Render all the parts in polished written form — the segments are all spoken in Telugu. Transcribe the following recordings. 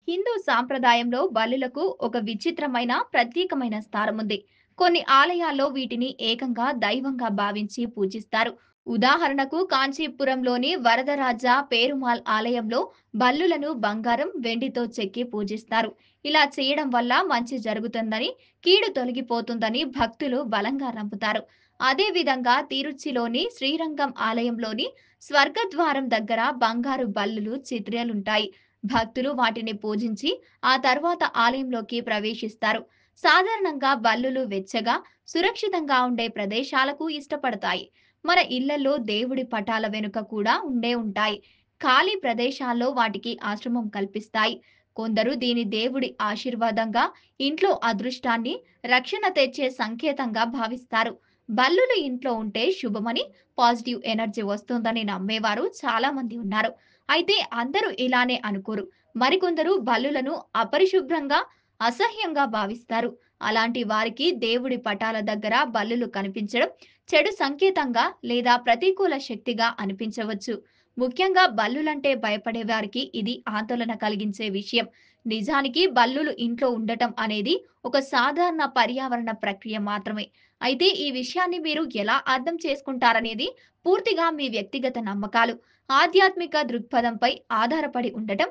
హిందూ సాంప్రదాయంలో బలులకు ఒక విచిత్రమైన ప్రత్యేకమైన స్థానం ఉంది. కొన్ని ఆలయాల్లో వీటిని ఏకంగా దైవంగా భావించి పూజిస్తారు. ఉదాహరణకు కాంచీపురంలోని వరదరాజ పేరుమాల్ ఆలయంలో బల్లులను బంగారం, వెండితో చెక్కి పూజిస్తారు. ఇలా చేయడం వల్ల మంచి జరుగుతుందని, కీడు తొలగిపోతుందని భక్తులు బలంగా నమ్ముతారు. అదేవిధంగా తిరుచిలోని శ్రీరంగం ఆలయంలోని స్వర్గద్వారం దగ్గర బంగారు బల్లులు చిత్రాలుంటాయి. భక్తులు వాటిని పూజించి ఆ తర్వాత ఆలయంలోకి ప్రవేశిస్తారు. సాధారణంగా బల్లులు వెచ్చగా, సురక్షితంగా ఉండే ప్రదేశాలకు ఇష్టపడతాయి. మన ఇళ్లలో దేవుడి పటాల వెనుక కూడా ఉంటాయి. ఖాళీ ప్రదేశాల్లో వాటికి ఆశ్రమం కల్పిస్తాయి. కొందరు దీని దేవుడి ఆశీర్వాదంగా, ఇంట్లో అదృష్టాన్ని, రక్షణ తెచ్చే సంకేతంగా భావిస్తారు. బల్లులు ఇంట్లో ఉంటే శుభమని, పాజిటివ్ ఎనర్జీ వస్తుందని నమ్మేవారు చాలా మంది ఉన్నారు. అయితే అందరూ ఇలానే అనుకోరు. మరికొందరు బల్లులను అపరిశుభ్రంగా, అసహ్యంగా భావిస్తారు. అలాంటి వారికి దేవుడి పటాల దగ్గర బల్లులు కనిపించడం చెడు సంకేతంగా లేదా ప్రతికూల శక్తిగా అనిపించవచ్చు. ముఖ్యంగా బల్లులంటే భయపడే వారికి ఇది ఆందోళన కలిగించే విషయం. నిజానికి బల్లులు ఇంట్లో ఉండటం అనేది ఒక సాధారణ పర్యావరణ ప్రక్రియ మాత్రమే. అయితే ఈ విషయాన్ని మీరు ఎలా అర్థం చేసుకుంటారనేది పూర్తిగా మీ వ్యక్తిగత నమ్మకాలు, ఆధ్యాత్మిక దృక్పథంపై ఆధారపడి ఉండటం.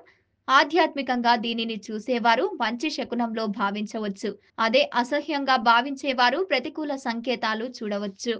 ఆధ్యాత్మికంగా దీనిని చూసేవారు మంచి శకునంలో భావించవచ్చు. అదే అసహ్యంగా భావించేవారు ప్రతికూల సంకేతాలు చూడవచ్చు.